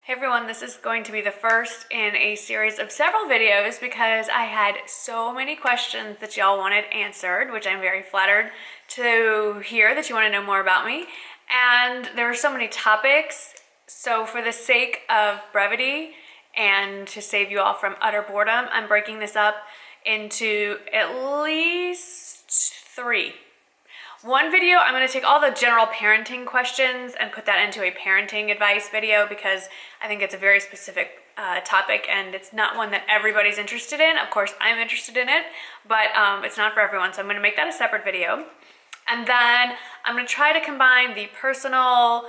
Hey everyone, this is going to be the first in a series of several videos because I had so many questions that y'all wanted answered, which I'm very flattered to hear that you want to know more about me. And there are so many topics, so for the sake of brevity and to save you all from utter boredom, I'm breaking this up into at least 3. One video, I'm going to take all the general parenting questions and put that into a parenting advice video because I think it's a very specific topic and it's not one that everybody's interested in. Of course, I'm interested in it, but it's not for everyone, so I'm going to make that a separate video. And then I'm going to try to combine the personal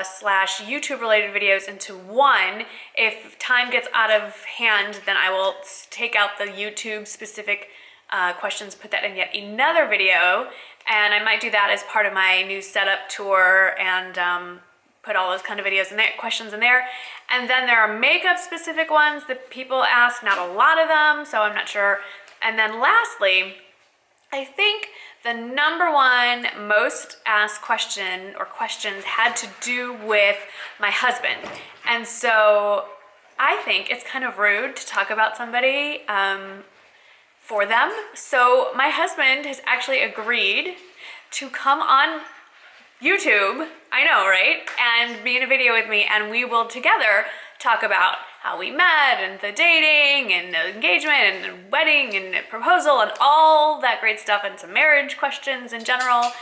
slash YouTube related videos into one. If time gets out of hand, then I will take out the YouTube specific questions, put that in yet another video, and I might do that as part of my new setup tour and put all those kind of videos in there, questions in there. And then there are makeup specific ones that people ask, not a lot of them, so I'm not sure. And then lastly, I think the number one most asked question or questions had to do with my husband. And so I think it's kind of rude to talk about somebody for them. So my husband has actually agreed to come on YouTube, I know, right? And be in a video with me, and we will together talk about how we met and the dating and the engagement and the wedding and the proposal and all that great stuff and some marriage questions in general,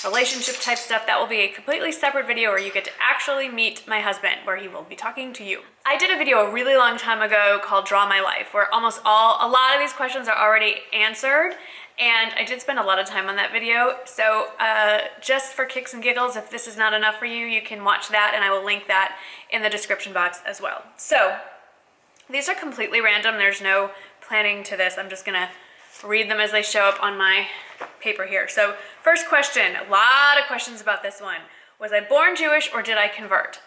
relationship type stuff. That will be a completely separate video where you get to actually meet my husband, where he will be talking to you. I did a video a really long time ago called Draw My Life, where a lot of these questions are already answered, and I did spend a lot of time on that video. So just for kicks and giggles, if this is not enough for you, you can watch that, and I will link that in the description box as well. So these are completely random. There's no planning to this. I'm just gonna read them as they show up on my paper here. So first question, a lot of questions about this one. Was I born Jewish or did I convert?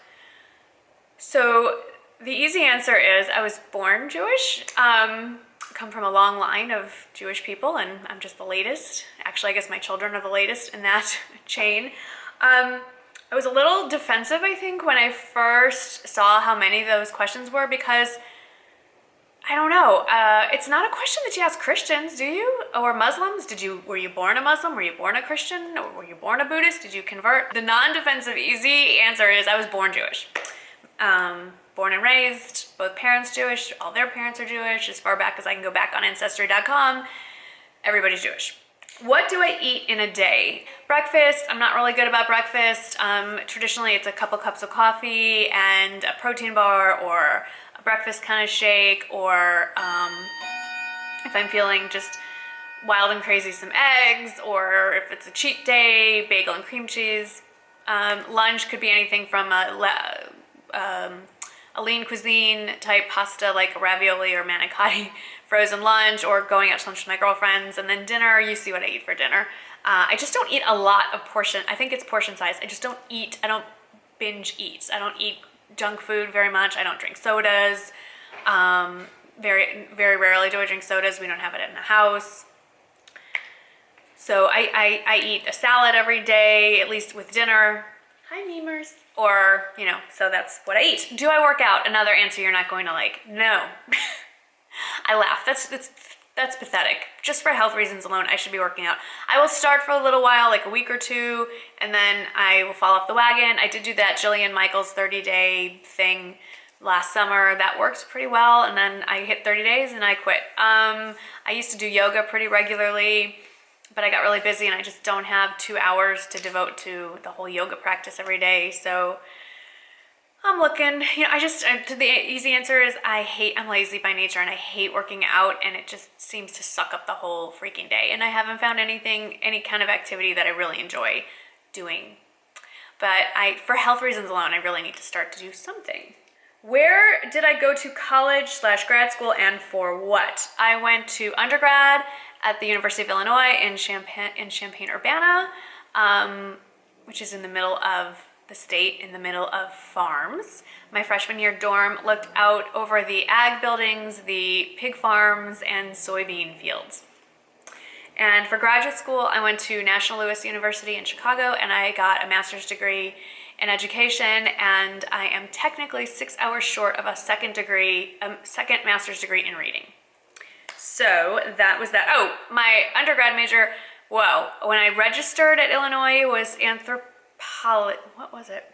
So the easy answer is I was born Jewish. Come from a long line of Jewish people, and I'm just the latest. Actually, I guess my children are the latest in that chain. I was a little defensive, I think, when I first saw how many of those questions were, because I don't know. It's not a question that you ask Christians, do you? Or Muslims? Were you born a Muslim? Were you born a Christian? Or were you born a Buddhist? Did you convert? The non-defensive, easy answer is I was born Jewish. Born and raised, both parents Jewish, all their parents are Jewish, as far back as I can go back on Ancestry.com. Everybody's Jewish. What do I eat in a day? Breakfast, I'm not really good about breakfast. Traditionally, it's a couple cups of coffee and a protein bar or a breakfast kind of shake, or if I'm feeling just wild and crazy, some eggs, or if it's a cheat day, bagel and cream cheese. Lunch could be anything from a lean cuisine type pasta like ravioli or manicotti frozen lunch, or going out to lunch with my girlfriends. And then dinner, you see what I eat for dinner. I just don't eat a lot of portion. I think it's portion size. I just don't eat. I don't binge eat. I don't eat junk food very much. I don't drink sodas. Very, very rarely do I drink sodas. We don't have it in the house. So I eat a salad every day, at least with dinner. Hi, memers. Or, so that's what I eat. Do I work out? Another answer you're not going to like. No. I laugh. That's pathetic. Just for health reasons alone, I should be working out. I will start for a little while, like a week or two, and then I will fall off the wagon. I did do that Jillian Michaels 30-day thing last summer. That worked pretty well, and then I hit 30 days and I quit. I used to do yoga pretty regularly, but I got really busy and I just don't have 2 hours to devote to the whole yoga practice every day. So I'm looking, the easy answer is I'm lazy by nature and I hate working out, and it just seems to suck up the whole freaking day. And I haven't found any kind of activity that I really enjoy doing. But for health reasons alone, I really need to start to do something. Where did I go to college / grad school, and for what? I went to undergrad at the University of Illinois in Champaign-Urbana, which is in the middle of the state, in the middle of farms. My freshman year dorm looked out over the ag buildings, the pig farms, and soybean fields. And for graduate school, I went to National Louis University in Chicago, and I got a master's degree in education, and I am technically 6 hours short of a second master's degree in reading. So that was that. Oh, my undergrad major, whoa, when I registered at Illinois was what was it?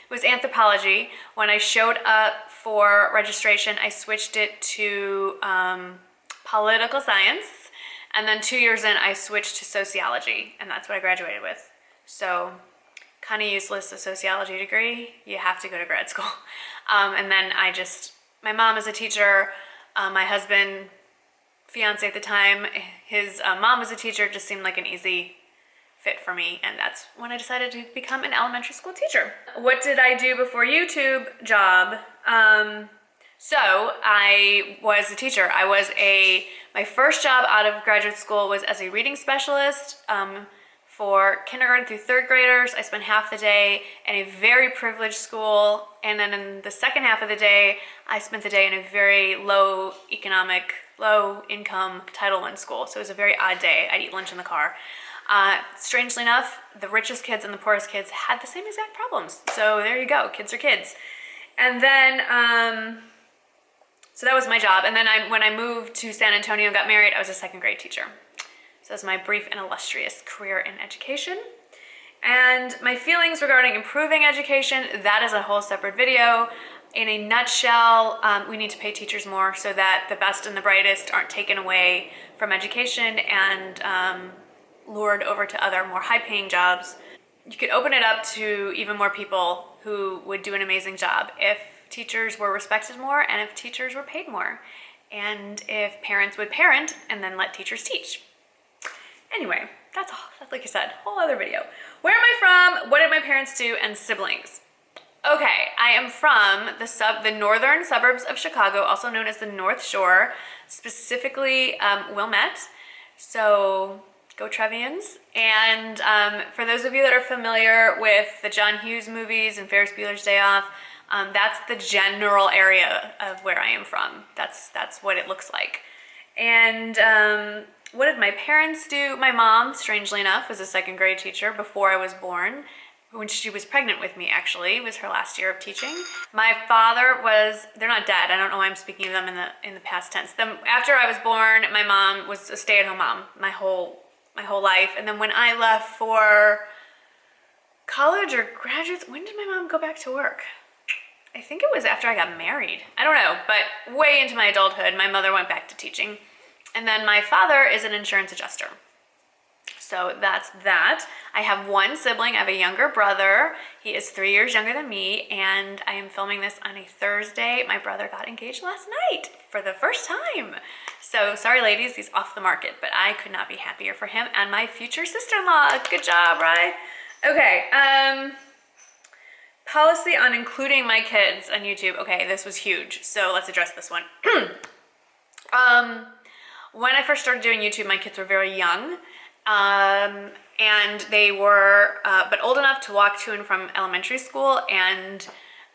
It was anthropology. When I showed up for registration, I switched it to political science. And then 2 years in, I switched to sociology, and that's what I graduated with. So kind of useless, a sociology degree. You have to go to grad school. And then my mom is a teacher. My husband, fiance at the time, his mom was a teacher. It just seemed like an easy fit for me, and that's when I decided to become an elementary school teacher. What did I do before YouTube job? So I was a teacher. My first job out of graduate school was as a reading specialist for kindergarten through third graders. I spent half the day in a very privileged school, and then in the second half of the day, I spent the day in a very low income Title I school. So it was a very odd day. I'd eat lunch in the car. Strangely enough, the richest kids and the poorest kids had the same exact problems. So there you go, kids are kids. And then, so that was my job. And then when I moved to San Antonio and got married, I was a second grade teacher. So that's my brief and illustrious career in education. And my feelings regarding improving education, that is a whole separate video. In a nutshell, we need to pay teachers more so that the best and the brightest aren't taken away from education and lured over to other more high-paying jobs. You could open it up to even more people who would do an amazing job if teachers were respected more and if teachers were paid more, and if parents would parent and then let teachers teach. Anyway, that's all. That's, like I said, whole other video. Where am I from? What did my parents do? And siblings. Okay, I am from the northern suburbs of Chicago, also known as the North Shore, specifically Wilmette. So go Trevians. And for those of you that are familiar with the John Hughes movies and Ferris Bueller's Day Off, that's the general area of where I am from. That's what it looks like. And what did my parents do? My mom, strangely enough, was a second grade teacher before I was born. When she was pregnant with me, actually. It was her last year of teaching. My father they're not dead. I don't know why I'm speaking of them in the past tense. After I was born, my mom was a stay-at-home mom my whole life. And then when I left for college or graduate, when did my mom go back to work? I think it was after I got married. I don't know, but way into my adulthood, my mother went back to teaching. And then my father is an insurance adjuster. So that's that. I have one sibling. I have a younger brother. He is 3 years younger than me, and I am filming this on a Thursday. My brother got engaged last night for the first time. So sorry, ladies, he's off the market, but I could not be happier for him and my future sister-in-law. Good job, right? Okay, policy on including my kids on YouTube. Okay, this was huge, so let's address this one. When I first started doing YouTube, my kids were very young. And they were but old enough to walk to and from elementary school, and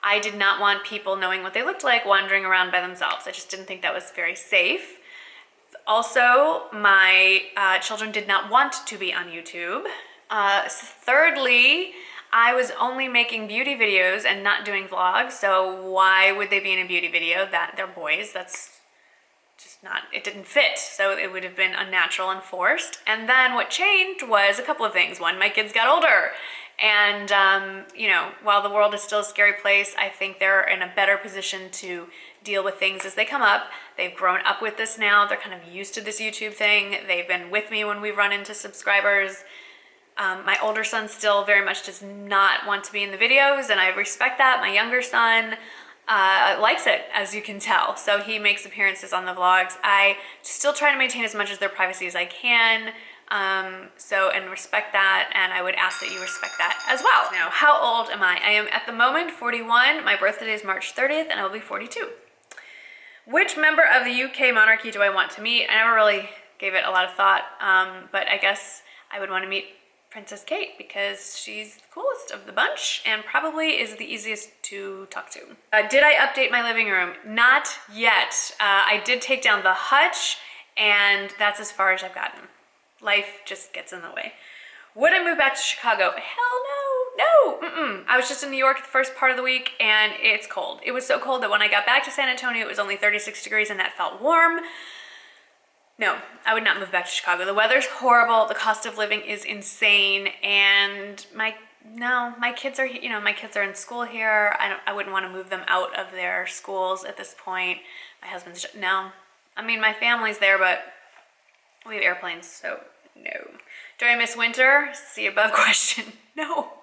I did not want people knowing what they looked like wandering around by themselves. I just didn't think that was very safe. Also, my children did not want to be on YouTube. Thirdly, I was only making beauty videos and not doing vlogs, so why would they be in a beauty video? They're boys. That's just not, it didn't fit, so it would have been unnatural and forced. And then what changed was a couple of things. One, my kids got older, and while the world is still a scary place, I think they're in a better position to deal with things as they come up. They've grown up with this now. They're kind of used to this YouTube thing. They've been with me when we run into subscribers. My older son still very much does not want to be in the videos, and I respect that. My younger son likes it, as you can tell. So he makes appearances on the vlogs. I still try to maintain as much of their privacy as I can. And respect that, and I would ask that you respect that as well. Now, how old am I? I am at the moment 41. My birthday is March 30th, and I will be 42. Which member of the UK monarchy do I want to meet? I never really gave it a lot of thought, but I guess I would want to meet Princess Kate because she's the coolest of the bunch and probably is the easiest to talk to. Did I update my living room? Not yet. I did take down the hutch, and that's as far as I've gotten. Life just gets in the way. Would I move back to Chicago? Hell I was just in New York the first part of the week and it's cold. It was so cold that when I got back to San Antonio, it was only 36 degrees and that felt warm. No, I would not move back to Chicago. The weather's horrible. The cost of living is insane. And my kids are, my kids are in school here. I wouldn't want to move them out of their schools at this point. My husband's, no. I mean, my family's there, but we have airplanes, so no. Do I miss winter? See above question. No,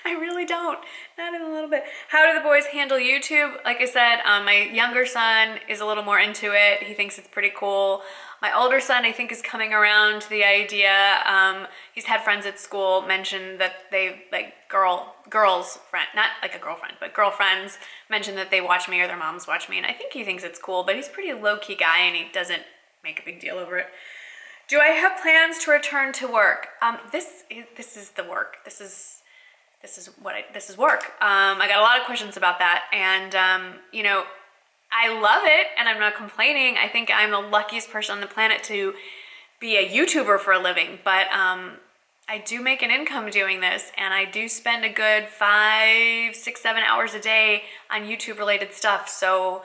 I really don't. Not even a little bit. How do the boys handle YouTube? Like I said, my younger son is a little more into it. He thinks it's pretty cool. My older son, I think, is coming around to the idea. He's had friends at school mention that they, like girls, friend, not like a girlfriend, but girlfriends mention that they watch me or their moms watch me. And I think he thinks it's cool, but he's a pretty low-key guy and he doesn't make a big deal over it. Do I have plans to return to work? This is the work. This is work. I got a lot of questions about that, and I love it, and I'm not complaining. I think I'm the luckiest person on the planet to be a YouTuber for a living, but I do make an income doing this, and I do spend a good 5, 6, 7 hours a day on YouTube-related stuff. So.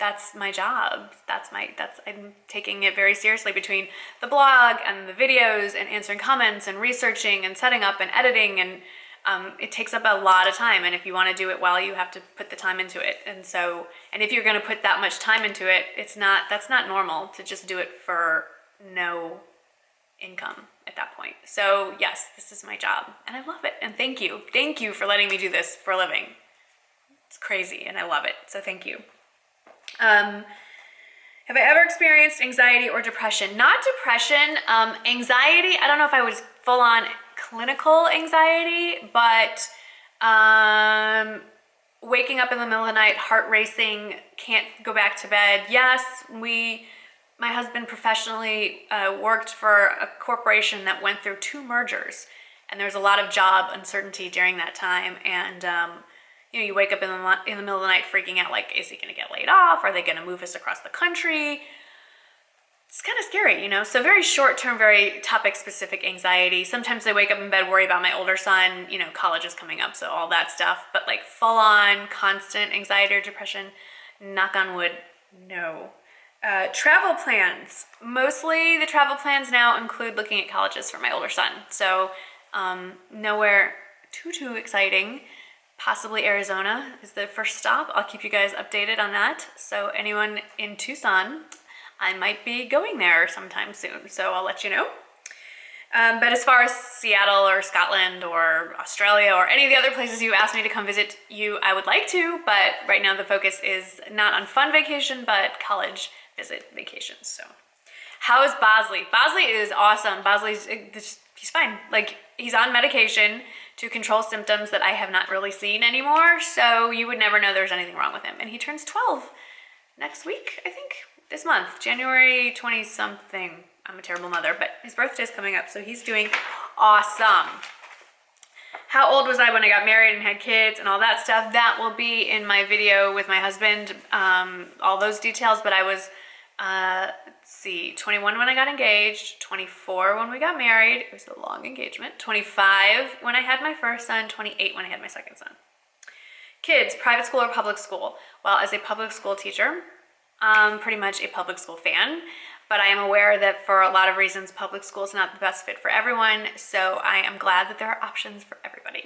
That's my job. I'm taking it very seriously between the blog and the videos and answering comments and researching and setting up and editing, and it takes up a lot of time. And if you want to do it well, you have to put the time into it. And if you're going to put that much time into it, that's not normal to just do it for no income at that point. So yes, this is my job and I love it. And thank you for letting me do this for a living. It's crazy and I love it. So thank you. Have I ever experienced anxiety or depression? Not depression, anxiety. I don't know if I was full on clinical anxiety, but waking up in the middle of the night, heart racing, can't go back to bed. Yes, my husband professionally worked for a corporation that went through 2 mergers, and there's a lot of job uncertainty during that time, and you wake up in the middle of the night freaking out, like, is he going to get laid off? Are they going to move us across the country? It's kind of scary, So very short-term, very topic-specific anxiety. Sometimes I wake up in bed, worry about my older son, college is coming up, so all that stuff. But like full-on, constant anxiety or depression, knock on wood, no. Travel plans. Mostly the travel plans now include looking at colleges for my older son. So nowhere too exciting. Possibly Arizona is the first stop. I'll keep you guys updated on that. So anyone in Tucson, I might be going there sometime soon. So I'll let you know. But as far as Seattle or Scotland or Australia or any of the other places you asked me to come visit you, I would like to. But right now the focus is not on fun vacation, but college visit vacations. So how is Bosley? Bosley is awesome. He's fine. Like, he's on medication to control symptoms that I have not really seen anymore, so you would never know there's anything wrong with him. And he turns 12 next week, I think, this month, January 20-something. I'm a terrible mother, but his birthday's coming up, so he's doing awesome. How old was I when I got married and had kids and all that stuff? That will be in my video with my husband, all those details, but I was, 21 when I got engaged, 24 when we got married. It was a long engagement. 25 when I had my first son, 28 when I had my second son. Kids, private school or public school? Well, as a public school teacher, I'm pretty much a public school fan, but I am aware that for a lot of reasons, public school is not the best fit for everyone, so I am glad that there are options for everybody.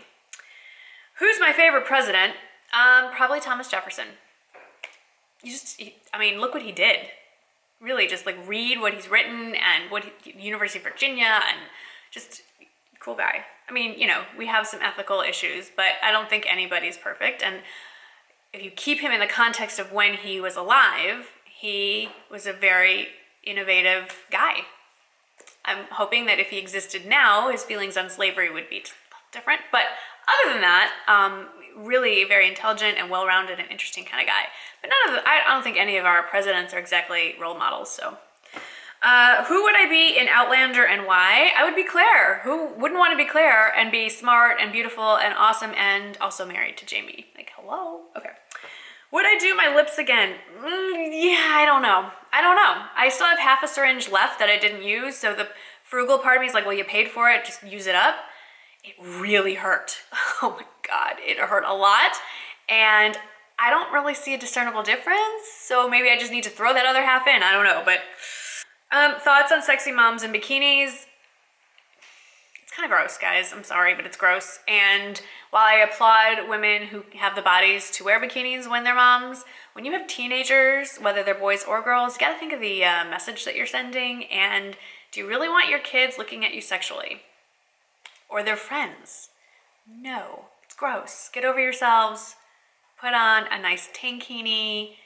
Who's my favorite president? Probably Thomas Jefferson. Look what he did. Really, just like read what he's written and University of Virginia, and just cool guy. We have some ethical issues, but I don't think anybody's perfect. And if you keep him in the context of when he was alive, he was a very innovative guy. I'm hoping that if he existed now, his feelings on slavery would be different. But other than that, really very intelligent and well-rounded and interesting kind of guy. But I don't think any of our presidents are exactly role models. So, who would I be in Outlander and why? I would be Claire. Who wouldn't want to be Claire and be smart and beautiful and awesome and also married to Jamie? Like, hello? Okay. Would I do my lips again? Yeah, I don't know. I still have half a syringe left that I didn't use. So the frugal part of me is like, well, you paid for it, just use it up. it really hurt. Oh my God, it hurt a lot. And I don't really see a discernible difference. So maybe I just need to throw that other half in. I don't know, but thoughts on sexy moms in bikinis? It's kind of gross, guys. I'm sorry, but it's gross. And while I applaud women who have the bodies to wear bikinis when they're moms, when you have teenagers, whether they're boys or girls, you gotta think of the message that you're sending. And do you really want your kids looking at you sexually? Or their friends? No, it's gross. Get over yourselves. Put on a nice tankini.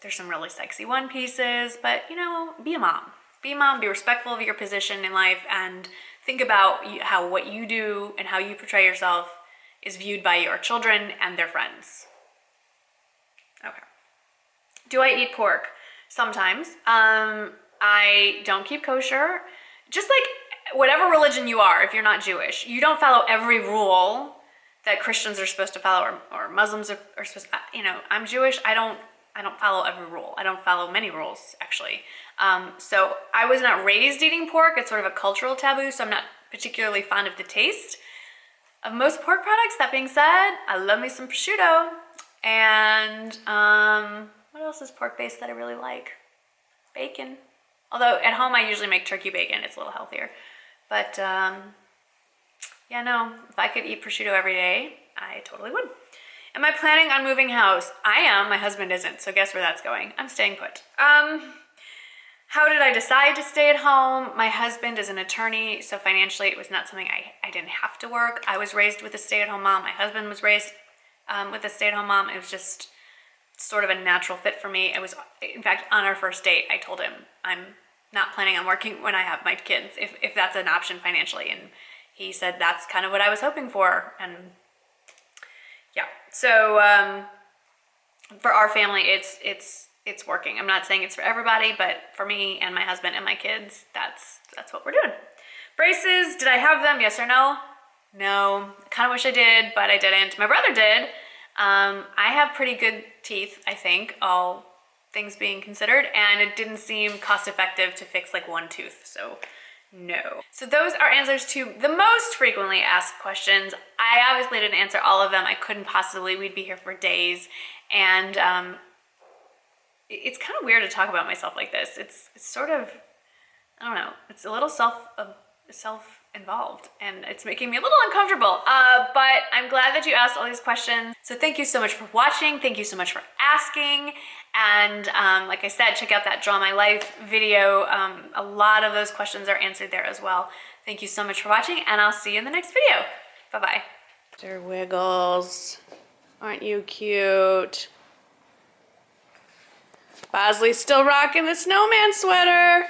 There's some really sexy one pieces, but you know, be a mom. Be a mom, be respectful of your position in life, and think about how what you do and how you portray yourself is viewed by your children and their friends. Okay. Do I eat pork? Sometimes. I don't keep kosher. Just like whatever religion you are, if you're not Jewish, you don't follow every rule that Christians are supposed to follow, or Muslims are supposed to, you know, I'm Jewish, I don't follow every rule. I don't follow many rules, actually. So I was not raised eating pork. It's sort of a cultural taboo, so I'm not particularly fond of the taste of most pork products. That being said, I love me some prosciutto. And what else is pork-based that I really like? Bacon. Although at home I usually make turkey bacon. It's a little healthier. But yeah, no, if I could eat prosciutto every day, I totally would. Am I planning on moving house? I am. My husband isn't. So guess where that's going? I'm staying put. How did I decide to stay at home? My husband is an attorney, so financially it was not something I didn't have to work. I was raised with a stay-at-home mom. My husband was raised with a stay-at-home mom. It was just sort of a natural fit for me. It was, in fact, on our first date, I told him I'm not planning on working when I have my kids, if that's an option financially. And he said that's kind of what I was hoping for. And yeah, so for our family, it's working. I'm not saying it's for everybody, but for me and my husband and my kids, that's what we're doing. Braces, did I have them? Yes or no? No. I kind of wish I did, but I didn't. My brother did. I have pretty good teeth, I think, all things being considered, and it didn't seem cost effective to fix like one tooth, so no. So those are answers to the most frequently asked questions. I obviously didn't answer all of them. I couldn't possibly. We'd be here for days. And it's kind of weird to talk about myself like this. It's sort of, I don't know, it's a little self-involved, and it's making me a little uncomfortable. But I'm glad that you asked all these questions. So thank you so much for watching. Thank you so much for asking. And like I said, check out that Draw My Life video. A lot of those questions are answered there as well. Thank you so much for watching, and I'll see you in the next video. Bye-bye. Mr. Wiggles, aren't you cute? Bosley's still rocking the snowman sweater.